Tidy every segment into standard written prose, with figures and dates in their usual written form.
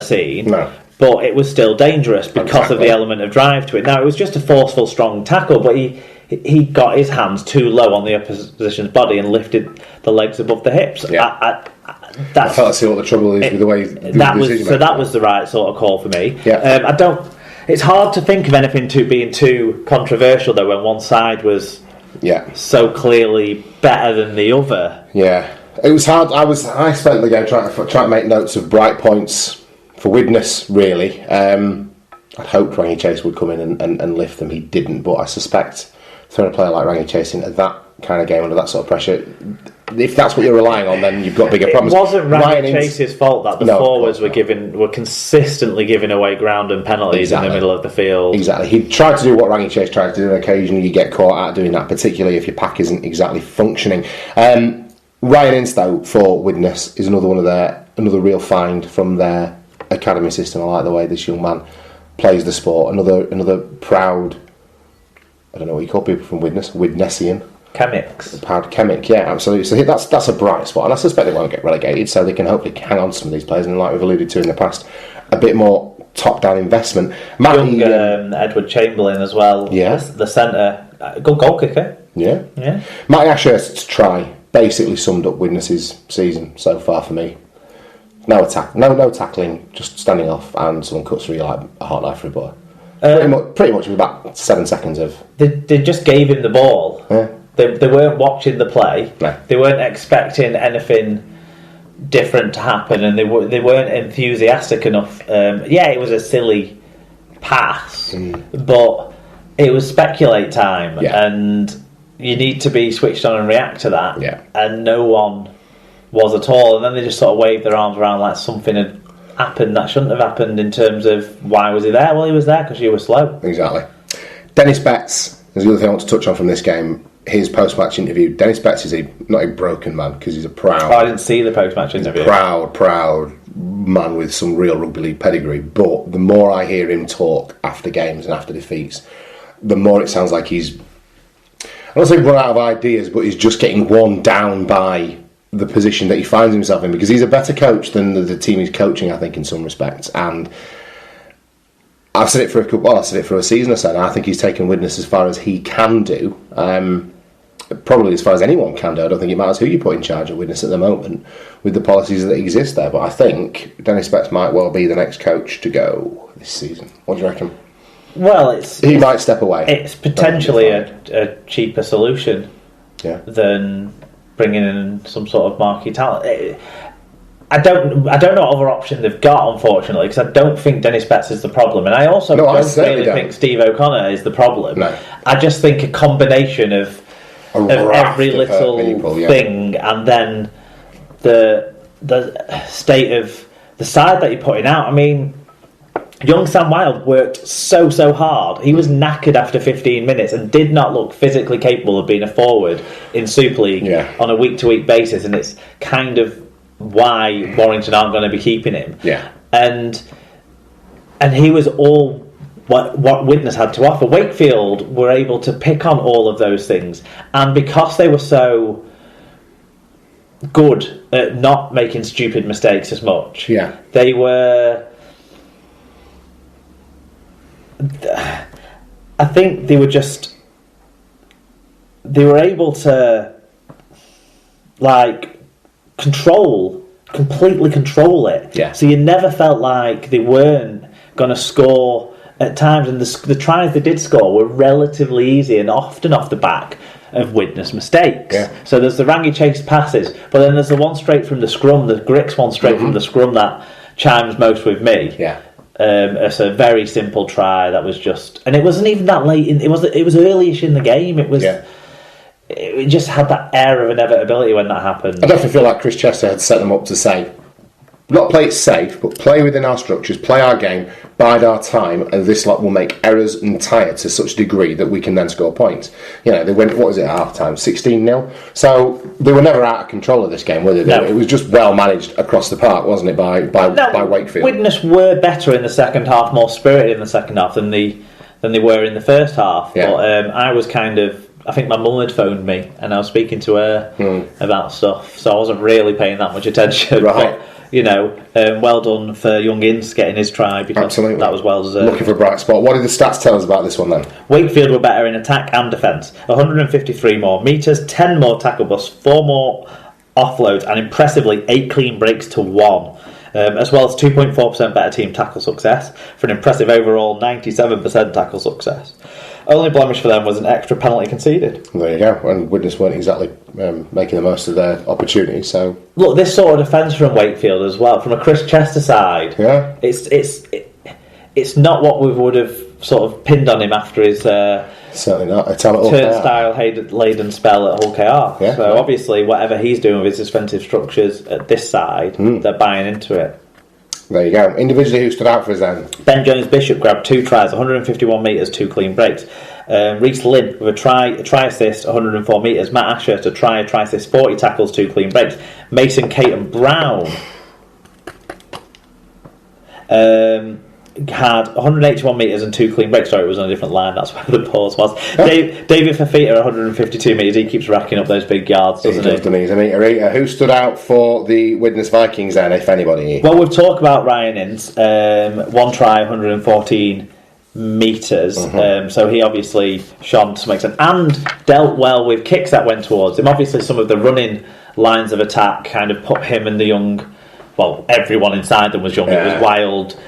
seen. No. But it was still dangerous because of the element of drive to it. Now, it was just a forceful, strong tackle, but he got his hands too low on the opposition's body and lifted the legs above the hips. Yeah. I felt to see what the trouble is with the way that was the right sort of call for me. Yeah. It's hard to think of anything being too controversial though when one side was so clearly better than the other. Yeah, it was hard. I spent the game trying to make notes of bright points for Widnes. Really, I'd hoped Rangi Chase would come in and lift them. He didn't, but I suspect throwing a player like Rangi Chase into that kind of game under that sort of pressure, if that's what you're relying on, then you've got bigger problems. It wasn't Rangi Chase's fault that the forwards were consistently giving away ground and penalties in the middle of the field. Exactly. He tried to do what Rangi Chase tried to do, and occasionally you get caught out doing that, particularly if your pack isn't exactly functioning. Ryan Ince, though, for Widnes is another real find from their academy system. I like the way this young man plays the sport. Another proud, I don't know what you call people from Widnesian. Chemics. Yeah, absolutely. So that's a bright spot, and I suspect they won't get relegated, so they can hopefully hang on to some of these players, and like we've alluded to in the past, a bit more top-down investment. Edward Chamberlain as well. Yeah. The centre. Good goal kicker. Yeah. Matty Ashurst's try basically summed up Widnes's season so far for me. No attack, no tackling, just standing off, and someone cuts through you like a hot knife through a boy. Pretty much with about 7 seconds of... They just gave him the ball. Yeah. They weren't watching the play. No. They weren't expecting anything different to happen, and they weren't enthusiastic enough. It was a silly pass, but it was speculate time, and you need to be switched on and react to that. Yeah. And no one was at all, and then they just sort of waved their arms around like something had happened that shouldn't have happened in terms of why was he there? Well, he was there because you were slow. Exactly. Dennis Betts is the other thing I want to touch on from this game. His post-match interview. Dennis Betts is not a broken man, because he's a proud... I didn't see the post-match interview. Proud man with some real rugby league pedigree. But the more I hear him talk after games and after defeats, the more it sounds like he's... I don't say run out of ideas, but he's just getting worn down by the position that he finds himself in, because he's a better coach than the team he's coaching, I think, in some respects. And I've said it for a season or so now. I think he's taken Widnes as far as he can do. Probably as far as anyone can do. I don't think it matters who you put in charge of Widnes at the moment with the policies that exist there. But I think Dennis Betts might well be the next coach to go this season. What do you reckon? Well, he might step away. It's potentially a cheaper solution than bringing in some sort of marquee talent. I don't know what other option they've got, unfortunately, because I don't think Dennis Betts is the problem, and I also don't really think Steve O'Connor is the problem. No. I just think a combination of every little thing, and then the state of the side that you're putting out. I mean, young Sam Wilde worked so hard. He was knackered after 15 minutes and did not look physically capable of being a forward in Super League on a week-to-week basis, and it's kind of why Warrington aren't going to be keeping him. Yeah. And he was all what Widnes had to offer. Wakefield were able to pick on all of those things, and because they were so good at not making stupid mistakes as much, they were... I think they were able to completely control it. Yeah. So you never felt like they weren't going to score at times, and the tries they did score were relatively easy and often off the back of Widnes mistakes. Yeah. So there's the Rangi Chase passes, but then there's the one straight from the scrum, the Grix one straight from the scrum that chimes most with me. Yeah. It's a very simple try that was just, and it wasn't even that late. It was early-ish in the game. It was. Yeah. It just had that air of inevitability when that happened. I definitely feel like Chris Chester had set them up to say, not play it safe, but play within our structures, play our game, bide our time, and this lot will make errors and tire to such a degree that we can then score points. You know, they went, what was it, at half-time? 16-0? So they were never out of control of this game, were they? No. It was just well managed across the park, wasn't it, by Wakefield? Widnes were better in the second half, more spirited in the second half than they were in the first half. Yeah. But I was kind of... I think my mum had phoned me and I was speaking to her about stuff, so I wasn't really paying that much attention. Right. But well done for young Ince getting his try, because Absolutely. that was well deserved. Looking for a bright spot. What did the stats tell us about this one then? Wakefield were better in attack and defence. 153 more metres, 10 more tackle busts, 4 more offloads, and impressively 8 clean breaks to 1. As well as 2.4% better team tackle success for an impressive overall 97% tackle success. Only blemish for them was an extra penalty conceded. There you go. And Widnes weren't exactly making the most of their opportunity. So look, this sort of defence from Wakefield as well, from a Chris Chester side. Yeah, it's not what we would have sort of pinned on him after his certainly not a talent turnstile-laden spell at Hull KR. Yeah, so obviously, whatever he's doing with his defensive structures at this side, they're buying into it. There you go. Individually, who stood out for us then? Ben Jones-Bishop grabbed 2 tries, 151 metres, 2 clean breaks. Reece Lynn with a try assist, 104 metres. Matt Asher to try assist, 40 tackles, 2 clean breaks. Mason Caton Brown had 181 metres and 2 clean breaks. Sorry, it was on a different line, that's where the pause was. David Fafita, 152 metres. He keeps racking up those big yards, doesn't he? He's an eater. Who stood out for the Widnes Vikings then, if anybody? Well, we've talked about Ryan Ince. 1 try, 114 metres. So he obviously shone to some extent and dealt well with kicks that went towards him. Obviously, some of the running lines of attack kind of put him and the young... Well, everyone inside them was young. Yeah. It was Wild,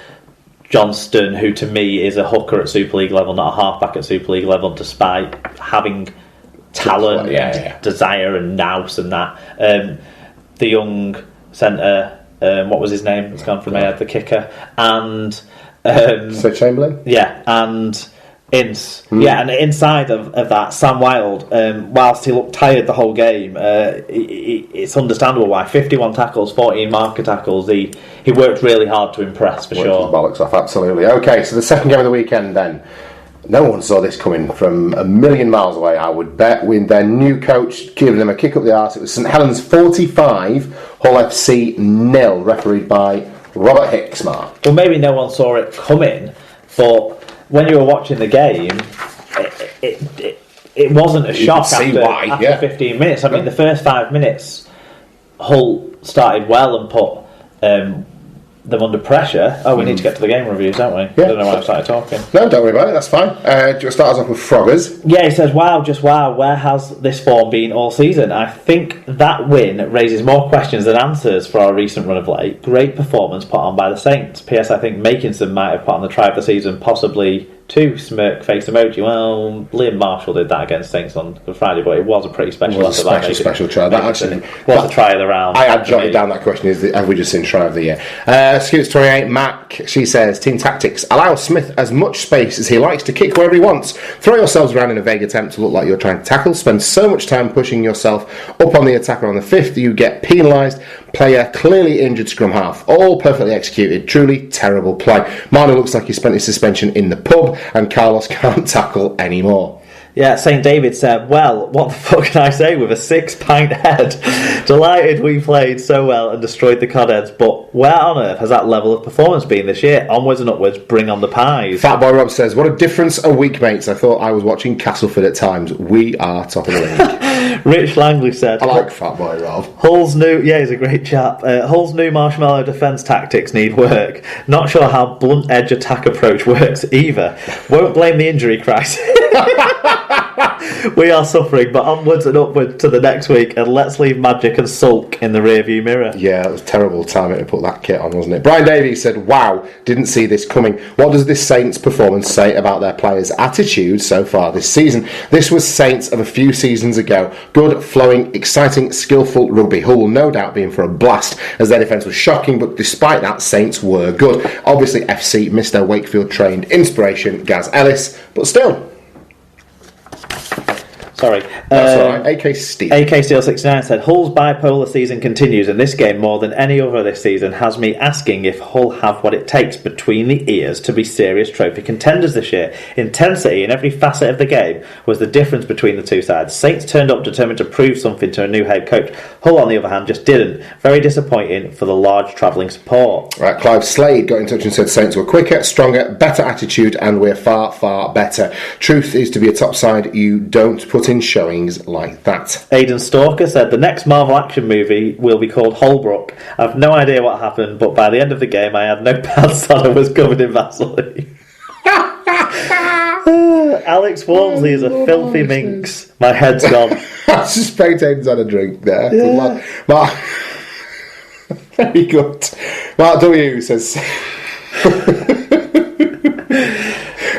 Johnston, who to me is a hooker at Super League level, not a halfback at Super League level, despite having talent, desire and nous and that. The young centre, what was his name? It's gone from my head, the kicker. And... so Chamberlain? Yeah, and Ince. Yeah, and inside of that, Sam Wild, whilst he looked tired the whole game, it's understandable why. 51 tackles, 14 marker tackles. He worked really hard to impress, for sure. His bollocks off, absolutely. Okay, so the second game of the weekend then. No one saw this coming from a million miles away, I would bet, with their new coach giving them a kick up the arse. It was St Helens 45, Hull FC 0, refereed by Robert Hicksmar. Well, maybe no one saw it coming, but when you were watching the game, it wasn't a shock after 15 minutes. I mean, the first 5 minutes, Hull started well and put them under pressure. We need to get to the game reviews, don't we? Yeah. I don't know why I started talking. No, don't worry about it, that's fine. Just start us off with Froggers. Yeah, he says, wow, just wow, where has this form been all season? I think that win raises more questions than answers for our recent run of late. Great performance put on by the Saints. P.S. I think Makinson might have put on the try of the season, possibly 2 smirk face emoji. Well, Liam Marshall did that against Saints on Friday, but it was a pretty special. It was a special try. That actually was the try of the round. I had jotted down that question: have we just seen try of the year? Scoots 28 Mac. She says, team tactics: allow Smith as much space as he likes to kick wherever he wants. Throw yourselves around in a vague attempt to look like you're trying to tackle. Spend so much time pushing yourself up on the attacker on the 5th, you get penalised. Player clearly injured scrum half. All perfectly executed. Truly terrible play. Manu looks like he spent his suspension in the pub, and Carlos can't tackle anymore. Yeah, St David said, well, what the fuck can I say with a 6-pint head? Delighted we played so well and destroyed the Codheads, but where on earth has that level of performance been this year? Onwards and upwards, bring on the pies. Fatboy Rob says, what a difference a week, mates. I thought I was watching Castleford at times. We are top of the league. Rich Langley said, I like Fatboy Rob. Hull's new, he's a great chap. Hull's new marshmallow defence tactics need work. Not sure how blunt edge attack approach works either. Won't blame the injury crisis. We are suffering, but onwards and upwards to the next week, and let's leave magic and sulk in the rearview mirror. Yeah, it was terrible timing to put that kit on, wasn't it? Brian Davies said, wow, didn't see this coming. What does this Saints performance say about their players' attitude so far this season? This was Saints of a few seasons ago. Good, flowing, exciting, skillful rugby. Hull will no doubt be in for a blast, as their defence was shocking, but despite that, Saints were good. Obviously, FC missed their Wakefield-trained inspiration, Gaz Ellis, but still... Sorry. That's all right. AK Steel. AK Steel 69 said, Hull's bipolar season continues, and this game, more than any other this season, has me asking if Hull have what it takes between the ears to be serious trophy contenders this year. Intensity in every facet of the game was the difference between the two sides. Saints turned up determined to prove something to a new head coach. Hull, on the other hand, just didn't. Very disappointing for the large travelling support. Right, Clive Slade got in touch and said Saints were quicker, stronger, better attitude, and we're far, far better. Truth is, to be a top side, you don't put in showings like that. Aidan Stalker said, the next Marvel action movie will be called Holbrook. I've no idea what happened, but by the end of the game I had no pants on and was covered in Vaseline. Alex Walmsley is a filthy minx. My head's gone. I suspect Aidan's had a drink there. Yeah. Mark, very good. Mark W says...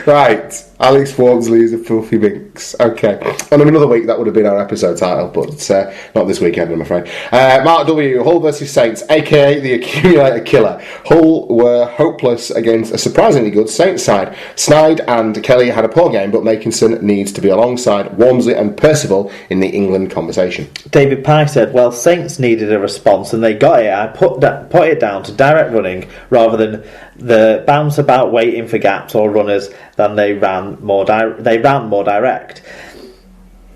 Right, Alex Walmsley is a filthy minx. Okay. On another week, that would have been our episode title, but not this weekend, I'm afraid. Mark W, Hull versus Saints, a.k.a. the accumulator killer. Hull were hopeless against a surprisingly good Saints side. Snide and Kelly had a poor game, but Makinson needs to be alongside Walmsley and Percival in the England conversation. David Pye said, well, Saints needed a response and they got it. I put it down to direct running rather than the bounce about waiting for gaps or runners. Than they ran more direct.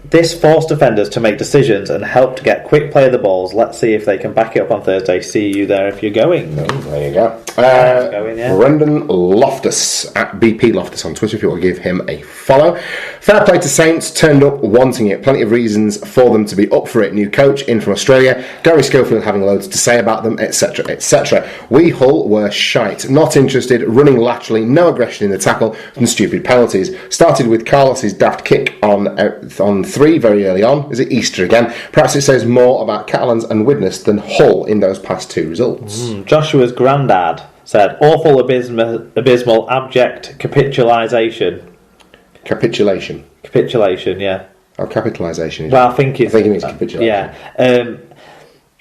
This forced defenders to make decisions and helped get quick play of the balls. Let's see if they can back it up on Thursday. See you there if you're going. Oh, there you go. Brendan Loftus at BP Loftus on Twitter if you want to give him a follow. Fair play to Saints, turned up wanting it. Plenty of reasons for them to be up for it. New coach in from Australia. Gary Schofield having loads to say about them, etc, etc. We Hull were shite. Not interested, running laterally, no aggression in the tackle and stupid penalties. Started with Carlos's daft kick on 3 very early on. Is it Easter again? Perhaps it says more about Catalans and Widnes than Hull in those past 2 results. Joshua's granddad said, awful, abysmal, abject capitulation. Capitulation, yeah. Oh, capitalisation. Well, I think it means capitulation. Yeah.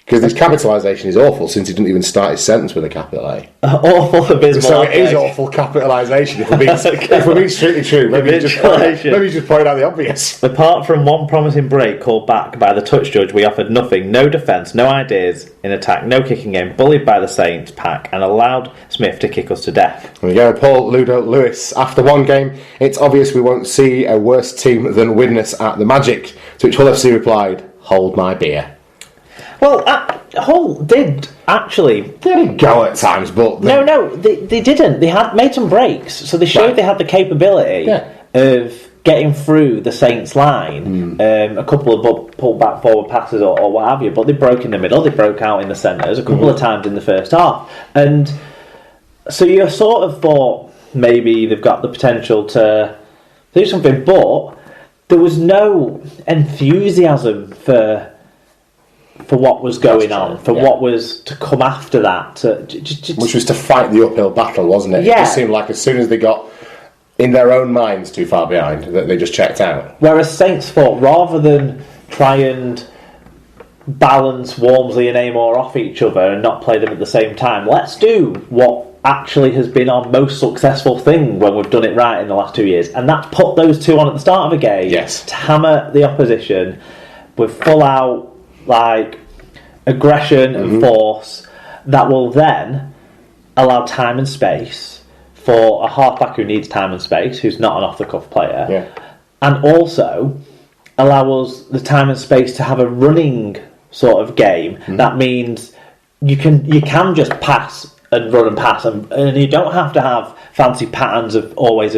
Because this capitalisation is awful since he didn't even start his sentence with a capital A. Awful, abysmal. So it is awful capitalisation if we're being strictly true. Maybe you just pointed out the obvious. Apart from one promising break called back by the touch judge, we offered nothing. No defence, no ideas in attack, no kicking game. Bullied by the Saints pack and allowed Smith to kick us to death. There we go. Paul Ludo Lewis. After one game, it's obvious we won't see a worse team than Widnes at the Magic. To which Hull FC replied, hold my beer. Well, Hull did actually. They didn't go at times, but they didn't. They had made some breaks, so they showed they had the capability of getting through the Saints line. A couple of pulled back forward passes or what have you, but they broke in the middle. They broke out in the centres a couple of times in the first half, and so you sort of thought maybe they've got the potential to do something, but there was no enthusiasm for what was going on, what was to come after that. Which was to fight the uphill battle, wasn't it? Yeah. It just seemed like as soon as they got in their own minds too far behind, that they just checked out. Whereas Saints thought, rather than try and balance Walmsley and Amor off each other and not play them at the same time, let's do what actually has been our most successful thing when we've done it right in the last 2 years, and that's put those two on at the start of a game to hammer the opposition with full out aggression and force that will then allow time and space for a halfback who needs time and space, who's not an off-the-cuff player, and also allow us the time and space to have a running sort of game. That means you can just pass and run and pass, and you don't have to have fancy patterns of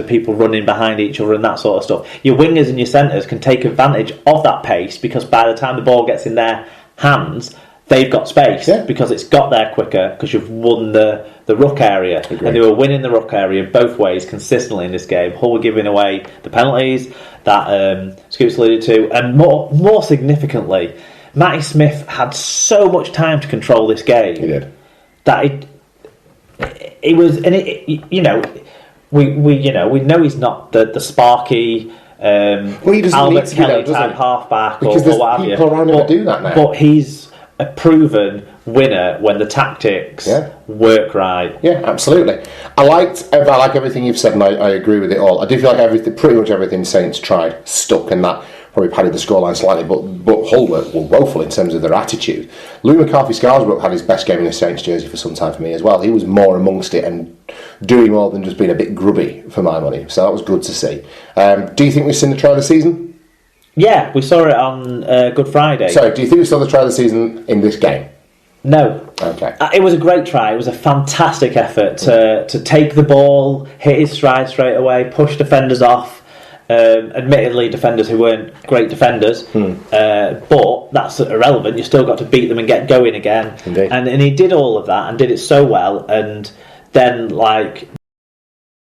people running behind each other and that sort of stuff. Your wingers and your centres can take advantage of that pace, because by the time the ball gets in their hands, they've got space because it's got there quicker, because you've won the ruck area. Agreed. And they were winning the ruck area both ways consistently in this game. Hull were giving away the penalties that Scoops alluded to, and more significantly, Matty Smith had so much time to control this game. He did. That it was, and we know he's not the sparky he doesn't Albert need to Kelly be, type halfback because or what have you. People around him that do that now. But he's a proven winner when the tactics work right. Yeah, absolutely. I like everything you've said, and I agree with it all. I do feel like pretty much everything Saints tried stuck, and that probably padded the scoreline slightly, but Hull were woeful in terms of their attitude. Louis McCarthy-Scarsbrook had his best game in a Saints jersey for some time for me as well. He was more amongst it and doing more than just being a bit grubby for my money, so that was good to see. Do you think we've seen the trial of the season? Yeah, we saw it on Good Friday. So, do you think we saw the trial of the season in this game? No. Okay. It was a great try. It was a fantastic effort to take the ball, hit his stride straight away, push defenders off, Admittedly, defenders who weren't great defenders, but that's irrelevant. You still got to beat them and get going again. And he did all of that and did it so well. And then, like,